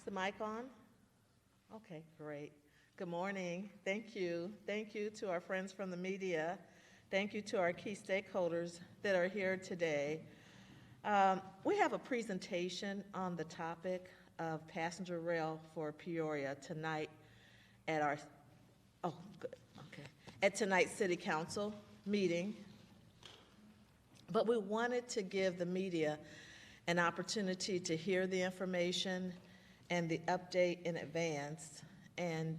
the mic on? Okay, great. Good morning. Thank you. Thank you to our friends from the media. Thank you to our key stakeholders that are here today. We have a presentation on the topic of passenger rail for Peoria tonight at our, at tonight's City Council meeting. But we wanted to give the media an opportunity to hear the information and the update in advance, and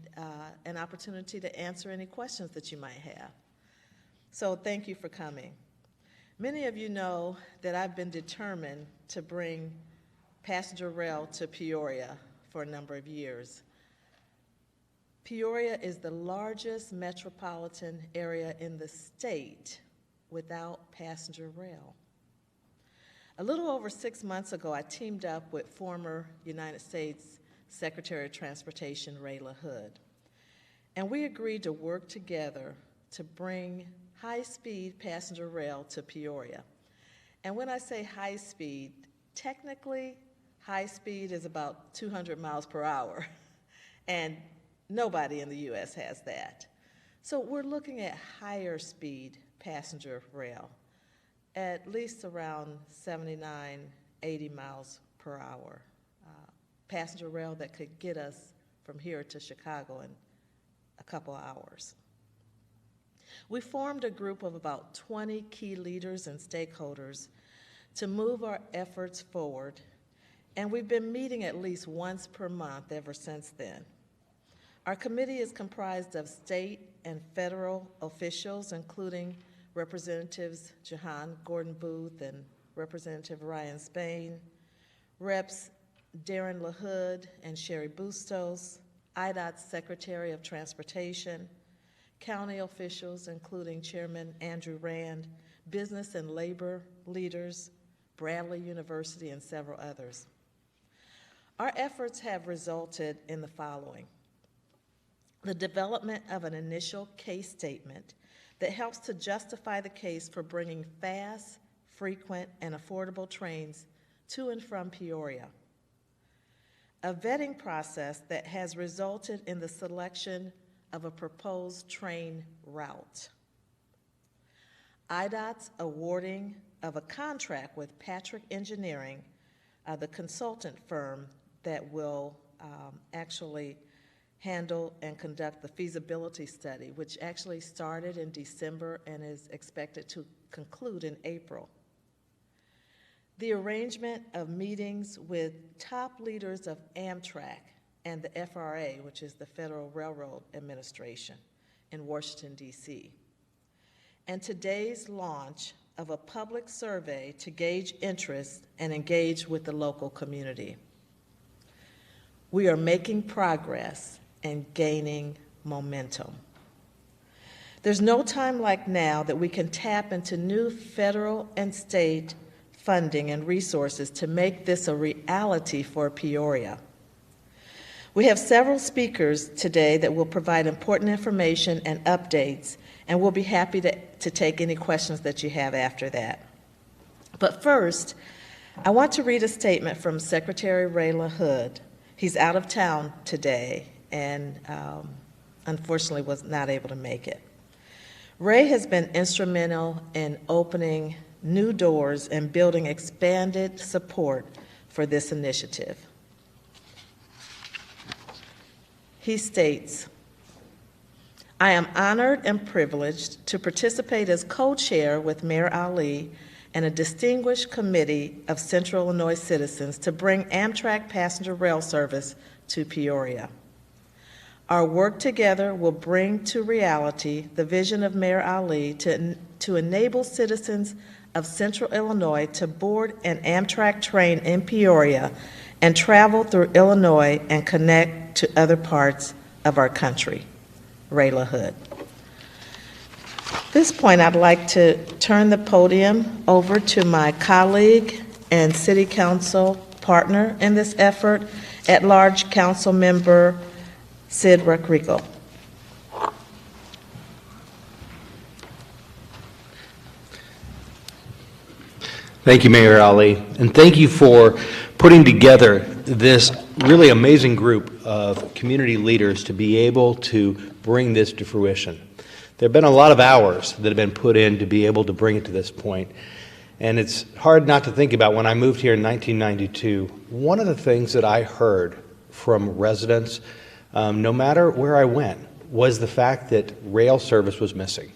an opportunity to answer any questions that you might have. So thank you for coming. Many of you know that I've been determined to bring passenger rail to Peoria for a number of years. Peoria is the largest metropolitan area in the state without passenger rail. A little over 6 months ago, I teamed up with former United States Secretary of Transportation Rita Ali, and we agreed to work together to bring high-speed passenger rail to Peoria. And when I say high speed, technically, high speed is about 200 miles per hour, and nobody in the U.S. has that. So we're looking at higher speed passenger rail, at least around 79, 80 miles per hour. Passenger rail that could get us from here to Chicago in a couple hours. We formed a group of about 20 key leaders and stakeholders to move our efforts forward, and we've been meeting at least once per month ever since then. Our committee is comprised of state and federal officials, including Representatives Jahan Gordon Booth and Representative Ryan Spain, Reps Darren LaHood and Sherry Bustos, IDOT's Secretary of Transportation, county officials, including Chairman Andrew Rand, business and labor leaders, Bradley University, and several others. Our efforts have resulted in the following: the development of an initial case statement that helps to justify the case for bringing fast, frequent, and affordable trains to and from Peoria. A vetting process that has resulted in the selection of a proposed train route. IDOT's awarding of a contract with Patrick Engineering, the consultant firm that will actually handle and conduct the feasibility study, which actually started in December and is expected to conclude in April. The arrangement of meetings with top leaders of Amtrak and the FRA, which is the Federal Railroad Administration in Washington, D.C. And today's launch of a public survey to gauge interest and engage with the local community. We are making progress and gaining momentum. There's no time like now that we can tap into new federal and state funding and resources to make this a reality for Peoria. We have several speakers today that will provide important information and updates, and we'll be happy to take any questions that you have after that. But first, I want to read a statement from Secretary Rita Ali. He's out of town today and unfortunately was not able to make it. Ray has been instrumental in opening new doors and building expanded support for this initiative. He states, "I am honored and privileged to participate as co-chair with Mayor Ali and a distinguished committee of Central Illinois citizens to bring Amtrak passenger rail service to Peoria. Our work together will bring to reality the vision of Mayor Ali to enable citizens of Central Illinois to board an Amtrak train in Peoria and travel through Illinois and connect to other parts of our country." Rita Ali. At this point, I'd like to turn the podium over to my colleague and City Council partner in this effort, at-large Council Member Sid Rodrigo. Thank you, Mayor Ali, and thank you for putting together this really amazing group of community leaders to be able to bring this to fruition. There have been a lot of hours that have been put in to be able to bring it to this point. And it's hard not to think about when I moved here in 1992, one of the things that I heard from residents, no matter where I went, was the fact that rail service was missing.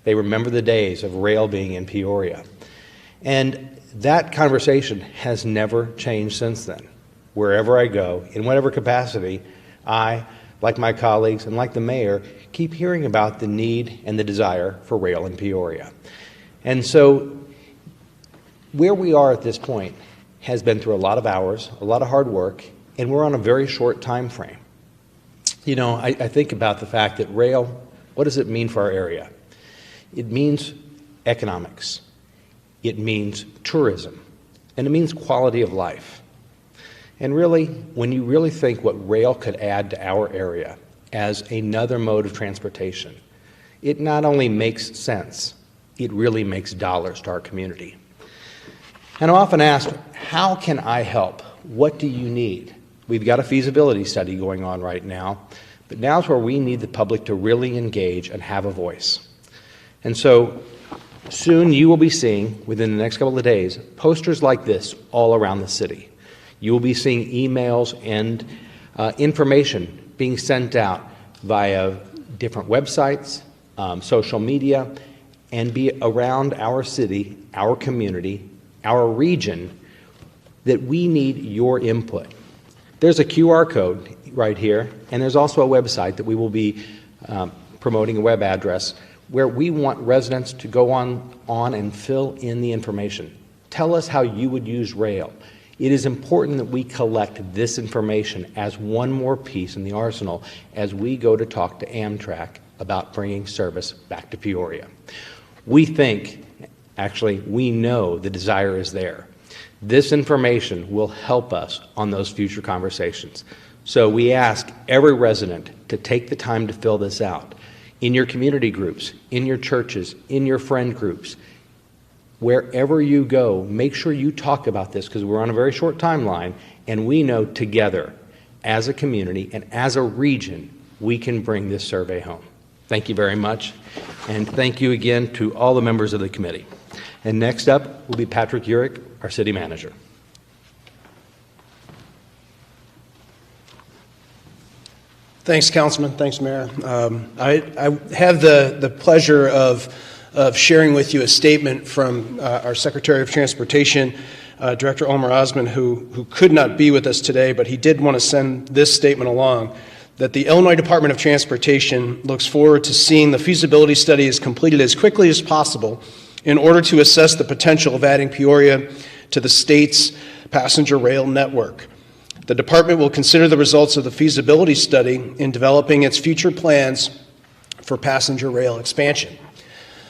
They remember the days of rail being in Peoria. And that conversation has never changed since then. Wherever I go, in whatever capacity, I, like my colleagues and like the mayor, keep hearing about the need and the desire for rail in Peoria. And so where we are at this point has been through a lot of hours, a lot of hard work, and we're on a very short time frame. You know, I think about the fact that rail, what does it mean for our area? It means economics, it means tourism, and it means quality of life. And really, when you really think what rail could add to our area as another mode of transportation, it not only makes sense, it really makes dollars to our community. And I'm often asked, how can I help? What do you need? We've got a feasibility study going on right now, but now's where we need the public to really engage and have a voice. And so soon you will be seeing, within the next couple of days, posters like this all around the city. You will be seeing emails and information being sent out via different websites, social media, and be around our city, our community, our region, that we need your input. There's a QR code right here, and there's also a website that we will be promoting, a web address, where we want residents to go on and fill in the information. Tell us how you would use rail. It is important that we collect this information as one more piece in the arsenal as we go to talk to Amtrak about bringing service back to Peoria. We think, actually, we know the desire is there. This information will help us on those future conversations. So we ask every resident to take the time to fill this out in your community groups, in your churches, in your friend groups. Wherever you go, make sure you talk about this, because we're on a very short timeline, and we know together, as a community and as a region, we can bring this survey home. Thank you very much, and thank you again to all the members of the committee. And next up will be Patrick Urick, our city manager. Thanks, Councilman. Thanks, Mayor. I have the pleasure of sharing with you a statement from our Secretary of Transportation, Director Omar Osman, who could not be with us today, but he did want to send this statement along, that the Illinois Department of Transportation looks forward to seeing the feasibility study is completed as quickly as possible in order to assess the potential of adding Peoria to the state's passenger rail network. The department will consider the results of the feasibility study in developing its future plans for passenger rail expansion.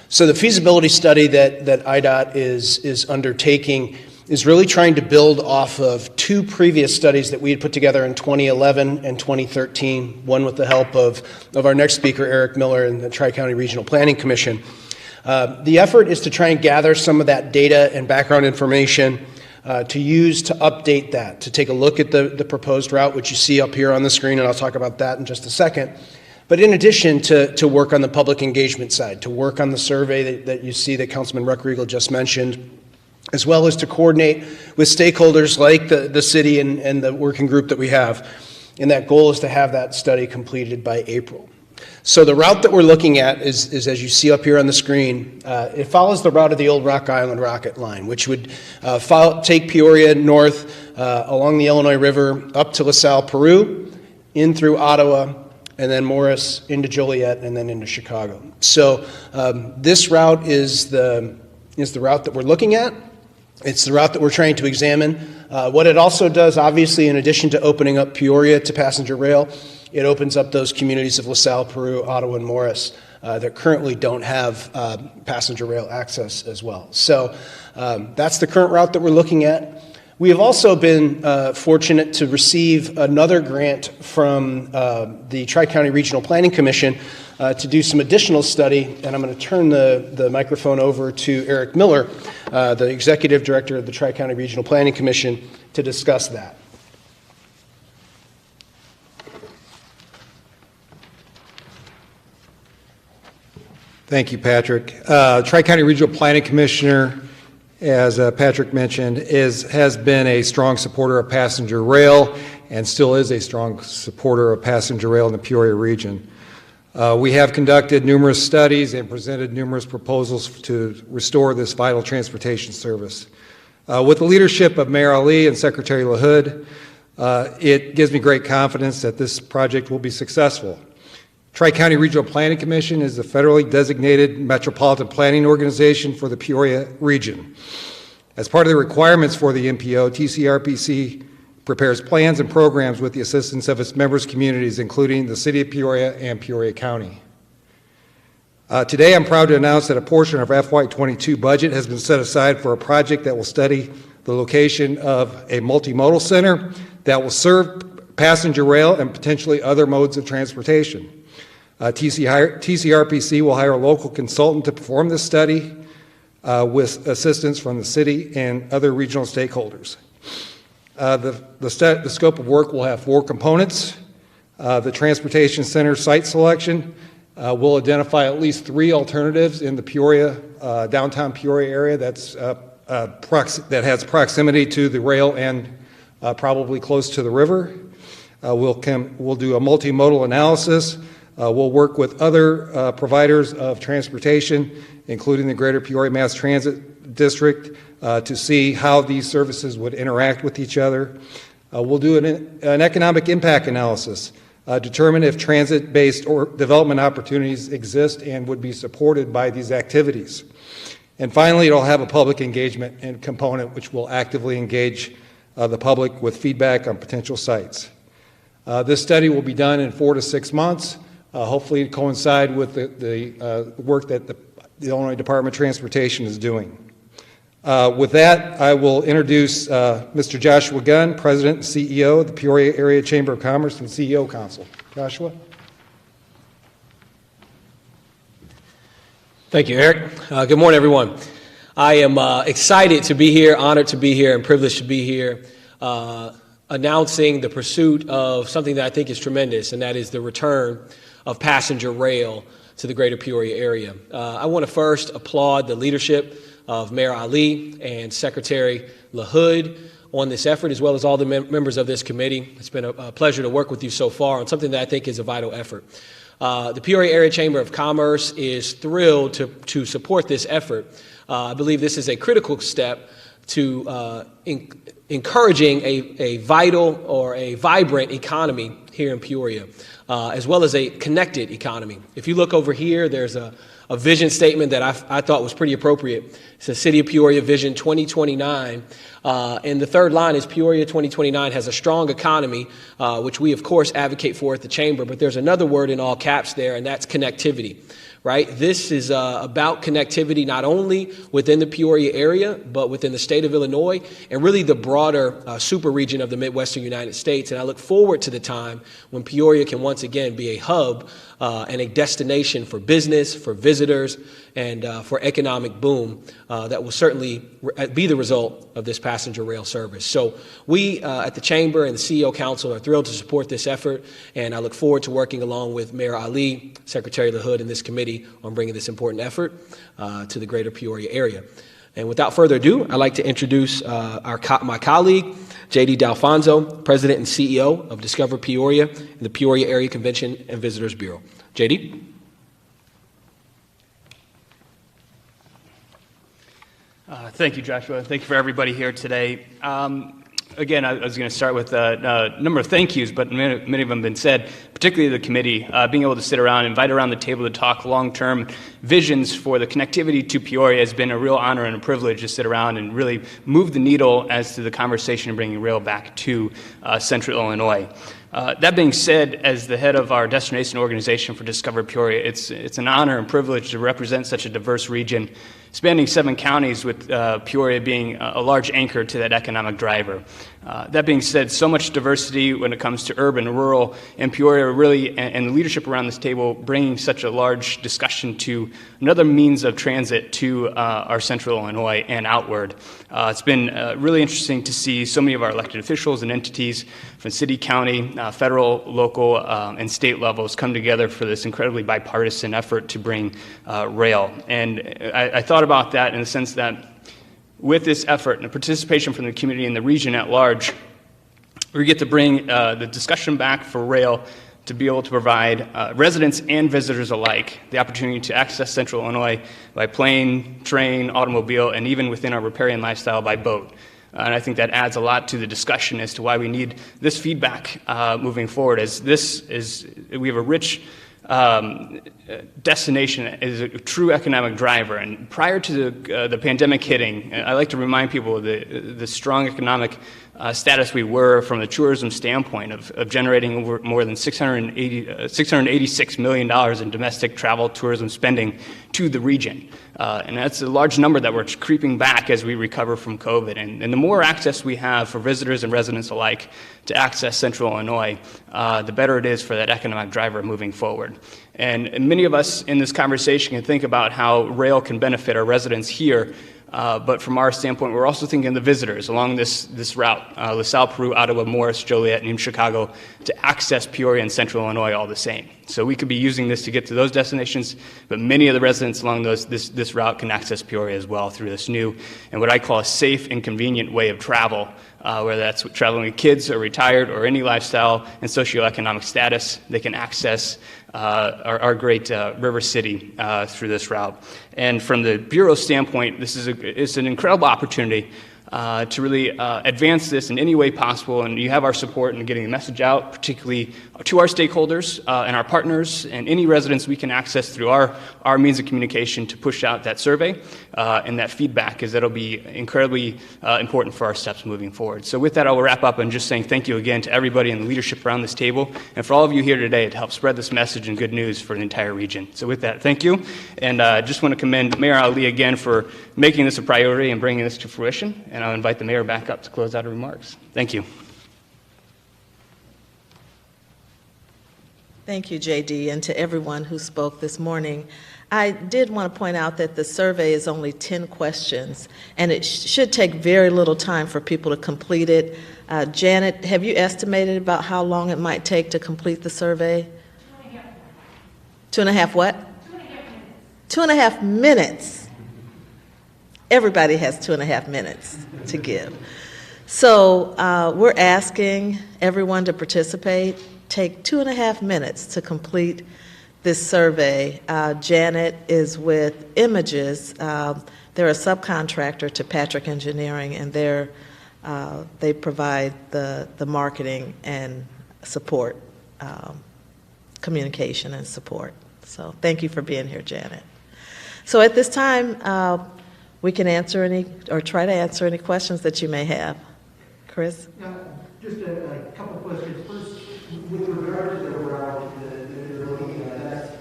So the feasibility study that IDOT is undertaking is really trying to build off of two previous studies that we had put together in 2011 and 2013, one with the help of our next speaker, Eric Miller, and the Tri-County Regional Planning Commission. The effort is to try and gather some of that data and background information to use to update that, to take a look at the proposed route, which you see up here on the screen, and I'll talk about that in just a second. But in addition to work on the public engagement side, to work on the survey that you see that Councilman Ruckriegel just mentioned, as well as to coordinate with stakeholders like the city and the working group that we have. And that goal is to have that study completed by April. So the route that we're looking at is as you see up here on the screen, it follows the route of the old Rock Island Rocket Line, which would take Peoria north along the Illinois River up to LaSalle, Peru, in through Ottawa, and then Morris into Joliet, and then into Chicago. So this route is the route that we're looking at. It's the route that we're trying to examine. What it also does, obviously, in addition to opening up Peoria to passenger rail, it opens up those communities of LaSalle, Peru, Ottawa, and Morris that currently don't have passenger rail access as well. So that's the current route that we're looking at. We have also been fortunate to receive another grant from the Tri-County Regional Planning Commission to do some additional study, and I'm going to turn the microphone over to Eric Miller, the Executive Director of the Tri-County Regional Planning Commission, to discuss that. Thank you, Patrick. Tri-County Regional Planning Commissioner, as Patrick mentioned, has been a strong supporter of passenger rail and still is a strong supporter of passenger rail in the Peoria region. We have conducted numerous studies and presented numerous proposals to restore this vital transportation service. With the leadership of Mayor Ali and Secretary LaHood, it gives me great confidence that this project will be successful. Tri-County Regional Planning Commission is the federally designated metropolitan planning organization for the Peoria region. As part of the requirements for the MPO, TCRPC prepares plans and programs with the assistance of its members' communities, including the City of Peoria and Peoria County. Today, I'm proud to announce that a portion of our FY22 budget has been set aside for a project that will study the location of a multimodal center that will serve passenger rail and potentially other modes of transportation. TCRPC will hire a local consultant to perform this study with assistance from the city and other regional stakeholders. The scope of work will have 4 components. The transportation center site selection will identify at least 3 alternatives in the Peoria, downtown Peoria area that has proximity to the rail and probably close to the river. We'll do a multimodal analysis. We'll work with other providers of transportation, including the Greater Peoria Mass Transit District, to see how these services would interact with each other. We'll do an economic impact analysis, determine if transit-based or development opportunities exist and would be supported by these activities. And finally, it'll have a public engagement and component which will actively engage the public with feedback on potential sites. This study will be done in 4 to 6 months. Hopefully to coincide with the work that the Illinois Department of Transportation is doing. With that, I will introduce Mr. Joshua Gunn, President and CEO of the Peoria Area Chamber of Commerce and CEO Council. Joshua? Thank you, Eric. Good morning, everyone. I am excited to be here, honored to be here, and privileged to be here announcing the pursuit of something that I think is tremendous, and that is the return of passenger rail to the greater Peoria area. I want to first applaud the leadership of Mayor Ali and Secretary LaHood on this effort, as well as all the members of this committee. It's been a pleasure to work with you so far on something that I think is a vital effort. The Peoria Area Chamber of Commerce is thrilled to support this effort. I believe this is a critical step to encouraging a vital or a vibrant economy here in Peoria, as well as a connected economy. If you look over here, there's a vision statement that I thought was pretty appropriate. It says City of Peoria Vision 2029, and the third line is Peoria 2029 has a strong economy, which we of course advocate for at the Chamber, but there's another word in all caps there, and that's connectivity. Right? This is about connectivity not only within the Peoria area, but within the state of Illinois and really the broader super region of the Midwestern United States. And I look forward to the time when Peoria can once again be a hub and a destination for business, for visitors, and for economic boom that will certainly be the result of this passenger rail service. So we at the Chamber and the CEO Council are thrilled to support this effort, and I look forward to working along with Mayor Ali, Secretary LaHood, and this committee on bringing this important effort to the greater Peoria area. And without further ado, I'd like to introduce my colleague, J.D. D'Alfonso, President and CEO of Discover Peoria and the Peoria Area Convention and Visitors Bureau. J.D.? Thank you, Joshua. Thank you for everybody here today. Again, I was going to start with a number of thank yous, but many of them have been said, particularly the committee, being able to sit around, invite around the table to talk long-term visions for the connectivity to Peoria has been a real honor and a privilege to sit around and really move the needle as to the conversation of bringing rail back to central Illinois. That being said, as the head of our destination organization for Discover Peoria, it's an honor and privilege to represent such a diverse region spanning 7 counties, with Peoria being a large anchor to that economic driver. That being said, so much diversity when it comes to urban, rural, and Peoria really, and the leadership around this table, bringing such a large discussion to another means of transit to our central Illinois and outward. It's been really interesting to see so many of our elected officials and entities from city, county, federal, local, and state levels come together for this incredibly bipartisan effort to bring rail. And I thought about that in the sense that with this effort and the participation from the community and the region at large, we get to bring the discussion back for rail to be able to provide residents and visitors alike the opportunity to access central Illinois by plane, train, automobile, and even within our riparian lifestyle by boat. And I think that adds a lot to the discussion as to why we need this feedback moving forward, as we have a rich destination is a true economic driver. And prior to the pandemic hitting, I like to remind people of the strong economic status we were from the tourism standpoint of generating over more than $686 million in domestic travel tourism spending to the region. And that's a large number that we're creeping back as we recover from COVID. And the more access we have for visitors and residents alike to access central Illinois, the better it is for that economic driver moving forward. And many of us in this conversation can think about how rail can benefit our residents here. But from our standpoint, we're also thinking of the visitors along this route, LaSalle, Peru, Ottawa, Morris, Joliet, and even Chicago, to access Peoria and central Illinois all the same. So we could be using this to get to those destinations, but many of the residents along this route can access Peoria as well through this new and what I call a safe and convenient way of travel, whether that's traveling with kids or retired or any lifestyle and socioeconomic status. They can access our great river city through this route. And from the Bureau's standpoint, it's an incredible opportunity to really advance this in any way possible, and you have our support in getting the message out, particularly to our stakeholders and our partners and any residents we can access through our means of communication to push out that survey and that feedback, because that'll be incredibly important for our steps moving forward. So with that, I will wrap up and just saying thank you again to everybody in the leadership around this table and for all of you here today to help spread this message and good news for the entire region. So with that, thank you, and I just want to commend Mayor Ali again for making this a priority and bringing this to fruition. And I'll invite the mayor back up to close out her remarks. Thank you. Thank you, JD, and to everyone who spoke this morning. I did want to point out that the survey is only 10 questions, and it should take very little time for people to complete it. Janet, have you estimated about how long it might take to complete the survey? 2.5 what? 2.5 minutes. Everybody has 2.5 minutes to give. So we're asking everyone to participate. Take 2.5 minutes to complete this survey. Janet is with Images. They're a subcontractor to Patrick Engineering, and they provide the marketing and support, communication and support. So thank you for being here, Janet. So at this time, we can answer any, or try to answer any questions that you may have. Chris? Yeah, just a couple of questions. First, with regard to the route that you're looking at,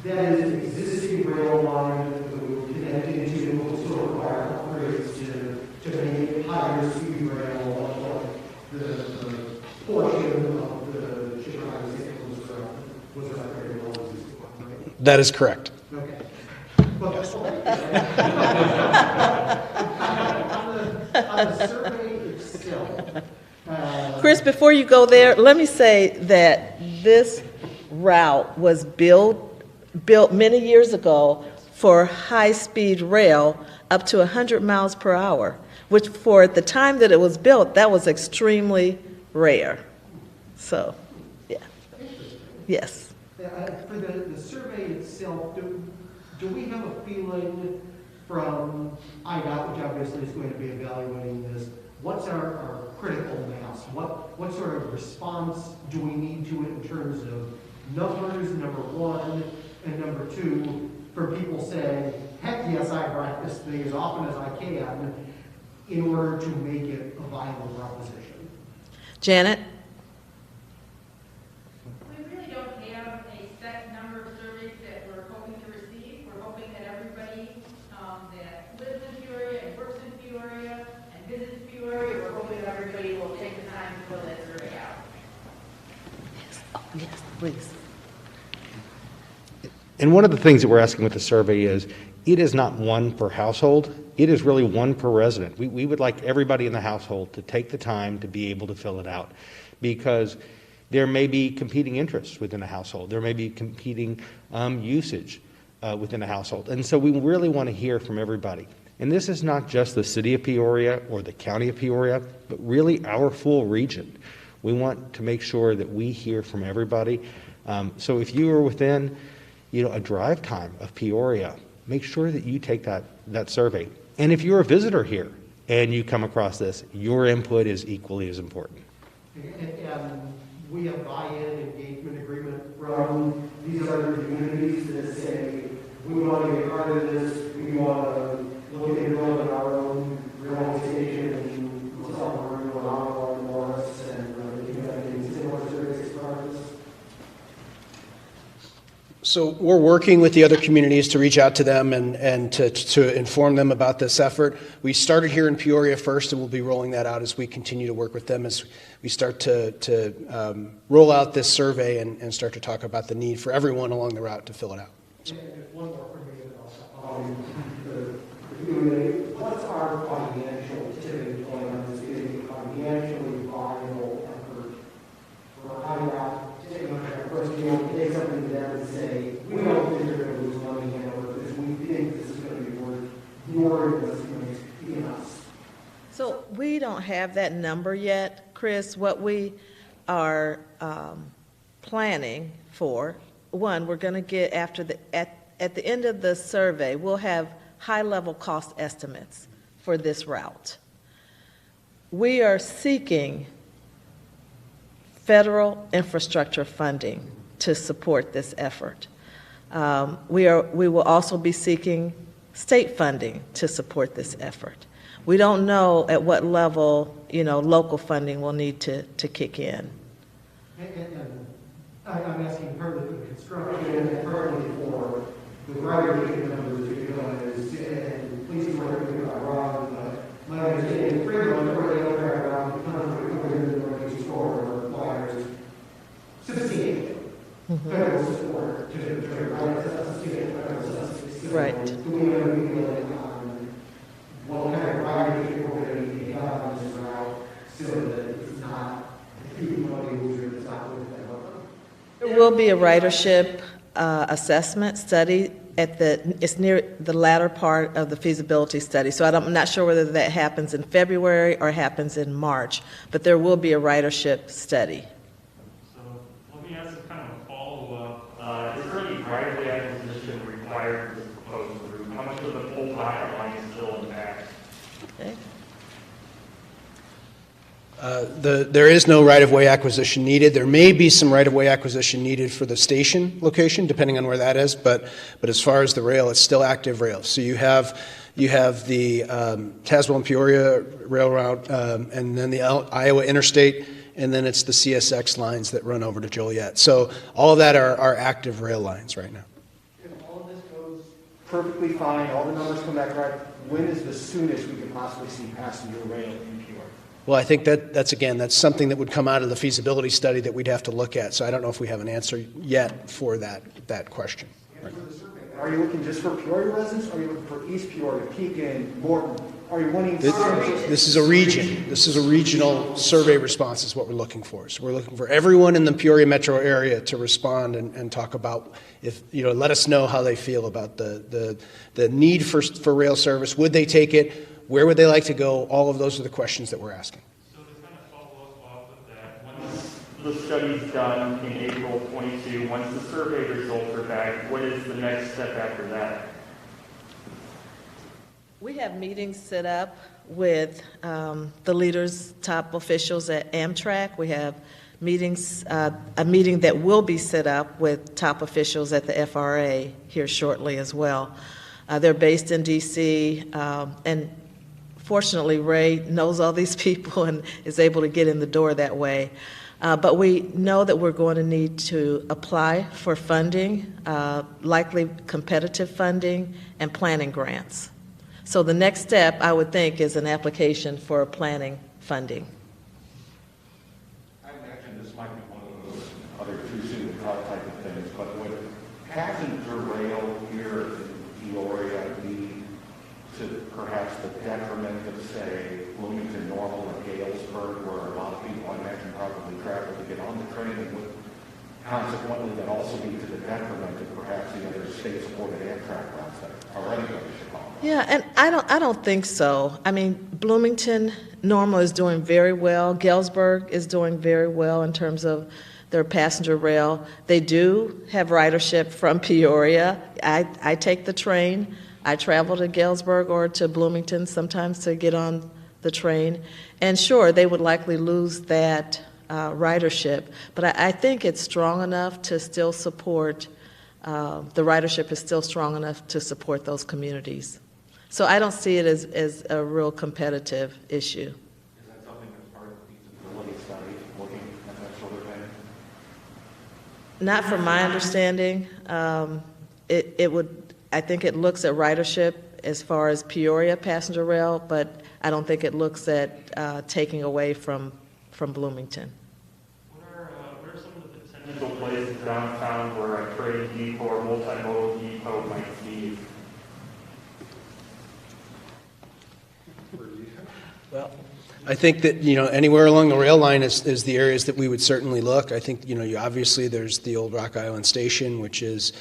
that is existing rail line that we connect into, and will still require upgrades to make it higher speed rail, like the portion of the Chicago was upgraded all this, right? That is correct. Okay. On the survey itself, Chris, before you go there, let me say that this route was built many years ago for high-speed rail up to 100 miles per hour, which for the time that it was built, that was extremely rare. So, yeah. Yes. for the survey itself, do we have a feeling from IDOT, which obviously is going to be evaluating this, what's our critical mass? What sort of response do we need to it in terms of numbers, number one, and number two, for people saying, heck yes, I write this thing as often as I can in order to make it a viable proposition? Janet? We really don't have a set number of surveys that we're hoping to receive. We're hoping that everybody that Please. And one of the things that we're asking with the survey is, it is not one per household, it is really one per resident. We would like everybody in the household to take the time to be able to fill it out, because there may be competing interests within a household. There may be competing usage within a household. And so we really want to hear from everybody. And this is not just the city of Peoria or the county of Peoria, but really our full region. We want to make sure that we hear from everybody. So if you are within a drive time of Peoria, make sure that you take that survey. And if you're a visitor here and you come across this, your input is equally as important. And we have buy-in engagement agreement from these other communities that say, we want to be part of this, we want to look at building our own railway station and somewhere in Iowa and Morris, and do you have any similar surveys as part of this? So we're working with the other communities to reach out to them and to inform them about this effort. We started here in Peoria first, and we'll be rolling that out as we continue to work with them as we start to roll out this survey and start to talk about the need for everyone along the route to fill it out. And just one more for me, and what's our financial tipping point on this? Is it financially viable effort for IDOT to take something to them and say, we don't think they're going to lose money here because we think this is going to be worth more investment in us? So we don't have that number yet, Chris. What we are planning for, one, we're going to get at the end of the survey, we'll have high-level cost estimates for this route. We are seeking federal infrastructure funding to support this effort. We will also be seeking state funding to support this effort. We don't know at what level, local funding will need to kick in. And I'm asking partly for the construction and partly for the ridership numbers because, and please correct me if I'm wrong, but my understanding is Fremont, where they don't drive around the country, within the Northeast corridor, requires substantial federal support to provide substantial federal subsidies. Right. Do we have a feeling on what kind of ridership we're going to need on this route so that it's not a huge money loser that's not worth that? There will be a ridership assessment study it's near the latter part of the feasibility study. So I'm not sure whether that happens in February or happens in March, but there will be a ridership study. So let me ask kind of a follow-up. Is there any right-of-way acquisition required for the proposed route? How much of the full pocket line is still intact? Okay. There is no right-of-way acquisition needed. There may be some right-of-way acquisition needed for the station location, depending on where that is. But as far as the rail, it's still active rail. So you have the Tazewell and Peoria rail route, and then the Iowa Interstate, and then it's the CSX lines that run over to Joliet. So all of that are active rail lines right now. If all of this goes perfectly fine, all the numbers come back right, when is the soonest we could possibly see passenger rail in Peoria? Well, I think that's something that would come out of the feasibility study that we'd have to look at. So I don't know if we have an answer yet for that question. Are you looking just for Peoria residents? Or are you looking for East Peoria, Pekin, Morton? Are you wanting? This is a region. This is a regional survey response is what we're looking for. So we're looking for everyone in the Peoria metro area to respond and talk about let us know how they feel about the need for rail service. Would they take it? Where would they like to go? All of those are the questions that we're asking. So to kind of follow up off of that, once the study's done in April 22, once the survey results are back, what is the next step after that? We have meetings set up with the leaders, top officials at Amtrak. We have meetings, a meeting that will be set up with top officials at the FRA here shortly as well. They're based in D.C., and fortunately, Ray knows all these people and is able to get in the door that way. But we know that we're going to need to apply for funding, likely competitive funding and planning grants. So the next step, I would think, is an application for planning funding. I imagine this might be one of those other too soon to call passenger rail here in Peoria be to perhaps the detriment of, say, Bloomington, Normal, and Galesburg, where a lot of people, I imagine, probably travel to get on the train, and would consequently that also be to the detriment of perhaps the other state-supported Amtrak routes that are already going to Chicago? Yeah, and I don't think so. I mean, Bloomington, Normal is doing very well. Galesburg is doing very well in terms of their passenger rail. They do have ridership from Peoria. I take the train. I travel to Galesburg or to Bloomington sometimes to get on the train. And sure, they would likely lose that ridership, but I think it's strong enough to still support, the ridership is still strong enough to support those communities. So I don't see it as a real competitive issue. Is that something that's part of the feasibility study, looking at that sort of thing? Not from my understanding. It would, I think it looks at ridership as far as Peoria passenger rail, but I don't think it looks at taking away from Bloomington. What are some of the potential places downtown where a train depot or multimodal depot might be? Well, I think that, anywhere along the rail line is the areas that we would certainly look. I think, obviously there's the old Rock Island Station, which is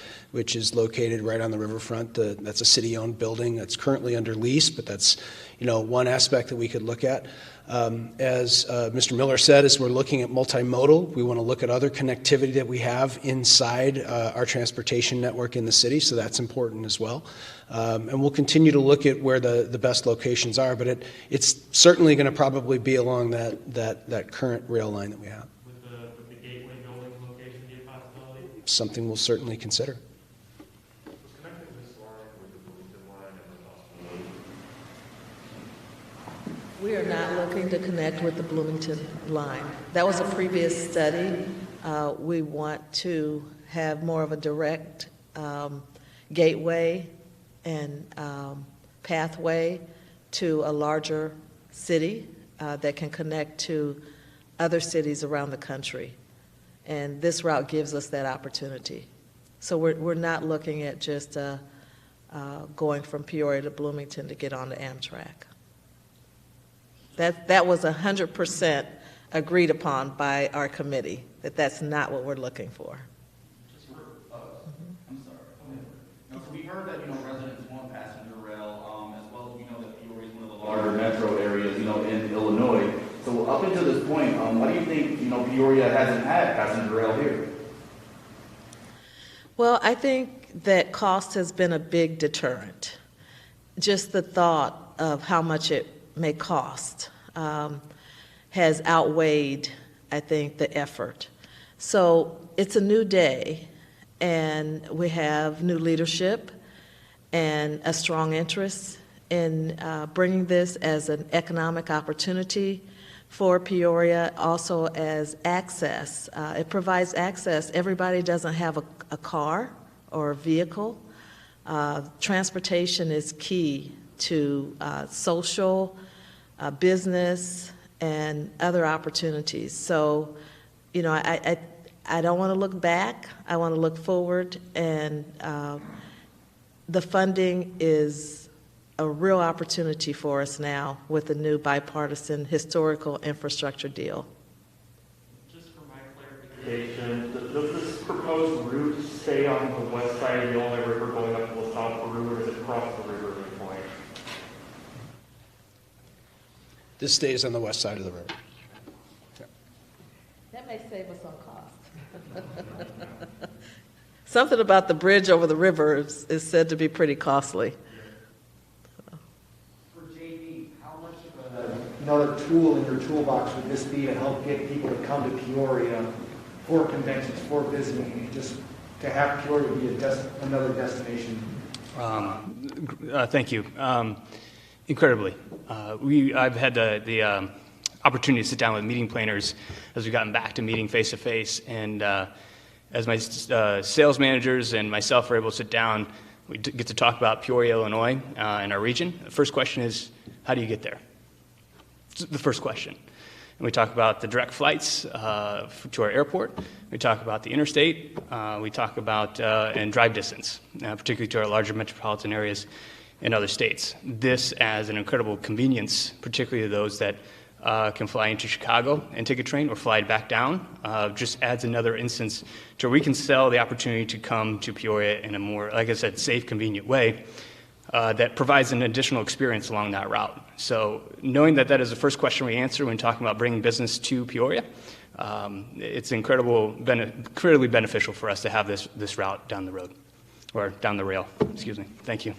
located right on the riverfront. That's a city-owned building that's currently under lease, but that's, one aspect that we could look at. As Mr. Miller said, as we're looking at multimodal, we want to look at other connectivity that we have inside our transportation network in the city, so that's important as well. And we'll continue to look at where the best locations are, but it's certainly going to probably be along that current rail line that we have. With the Gateway building location be a possibility? Something we'll certainly consider. Was connecting this line with the Bloomington line and the possibility? We are not looking to connect with the Bloomington line. That was a previous study. We want to have more of a direct gateway and pathway to a larger city that can connect to other cities around the country. And this route gives us that opportunity. So we're not looking at just going from Peoria to Bloomington to get on the Amtrak. That was 100% agreed upon by our committee, that's not what we're looking for. Just for, I'm sorry. So we heard that, residents want passenger rail, as well as we know that Peoria is one of the larger metro areas, in Illinois. So up until this point, why do you think, Peoria hasn't had passenger rail here? Well, I think that cost has been a big deterrent. Just the thought of how much it may cost has outweighed, I think, the effort. So it's a new day, and we have new leadership and a strong interest in bringing this as an economic opportunity for Peoria, also as access. It provides access. Everybody doesn't have a car or a vehicle. Transportation is key to social, business, and other opportunities. So, I don't want to look back. I want to look forward, and the funding is a real opportunity for us now with the new bipartisan historical infrastructure deal. Just for my clarification, does this proposed route stay on the west side of the Illinois River going up to the South Peru, or does it cross the river at any point? This stays on the west side of the river. That may save us on cost. Something about the bridge over the river is said to be pretty costly. For JD, how much of another tool in your toolbox would this be to help get people to come to Peoria for conventions, for visiting, and just to have Peoria be another destination? Thank you. Incredibly. I've had the opportunity to sit down with meeting planners as we've gotten back to meeting face-to-face, and as my sales managers and myself are able to sit down, we get to talk about Peoria, Illinois, and our region. The first question is, how do you get there? It's the first question. And we talk about the direct flights to our airport. We talk about the interstate. We talk about and drive distance, particularly to our larger metropolitan areas in other states. This as an incredible convenience, particularly to those that can fly into Chicago and take a train or fly back down, just adds another instance to where we can sell the opportunity to come to Peoria in a more, like I said, safe, convenient way that provides an additional experience along that route. So knowing that that is the first question we answer when talking about bringing business to Peoria, it's incredibly beneficial for us to have this route down the road, or down the rail, excuse me. Thank you.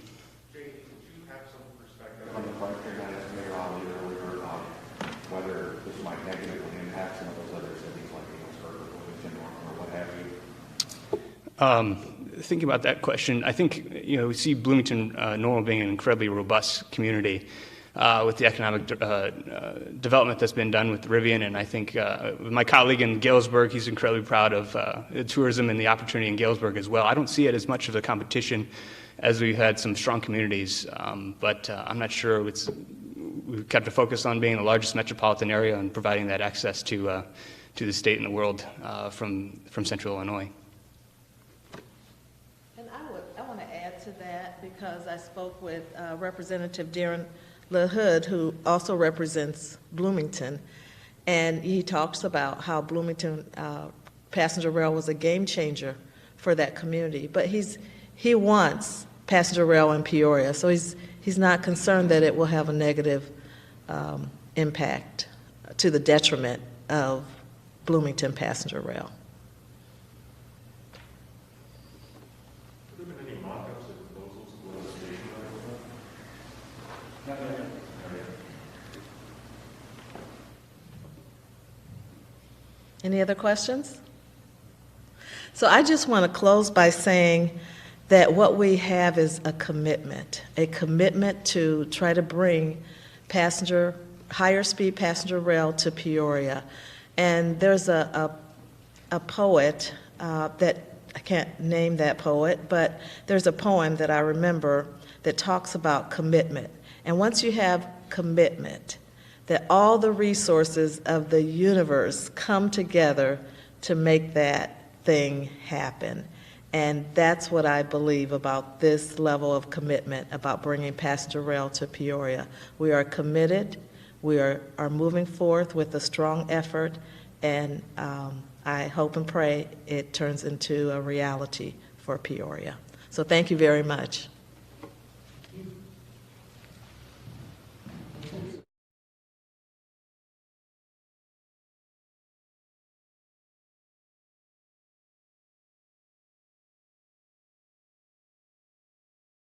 On the question I asked Mayor Ali earlier about whether this might negatively impact some of those other cities like Galesburg or Bloomington or what have you? Thinking about that question, I think we see Bloomington Normal being an incredibly robust community with the economic development that's been done with Rivian, and I think my colleague in Galesburg, he's incredibly proud of tourism and the opportunity in Galesburg as well. I don't see it as much of a competition as we've had some strong communities, but I'm not sure. We've kept a focus on being the largest metropolitan area and providing that access to the state and the world from Central Illinois. And I want to add to that because I spoke with Representative Darren LaHood, who also represents Bloomington, and he talks about how Bloomington passenger rail was a game changer for that community. But he wants passenger rail in Peoria, so he's not concerned that it will have a negative impact to the detriment of Bloomington passenger rail. Have there been any mock-ups or proposals for the station? Not yet. Any other questions? So I just want to close by saying that what we have is a commitment to try to bring higher speed passenger rail to Peoria. And there's a poet that, I can't name that poet, but there's a poem that I remember that talks about commitment. And once you have commitment, that all the resources of the universe come together to make that thing happen. And that's what I believe about this level of commitment about bringing passenger rail to Peoria. We are committed, we are moving forth with a strong effort, and I hope and pray it turns into a reality for Peoria. So thank you very much.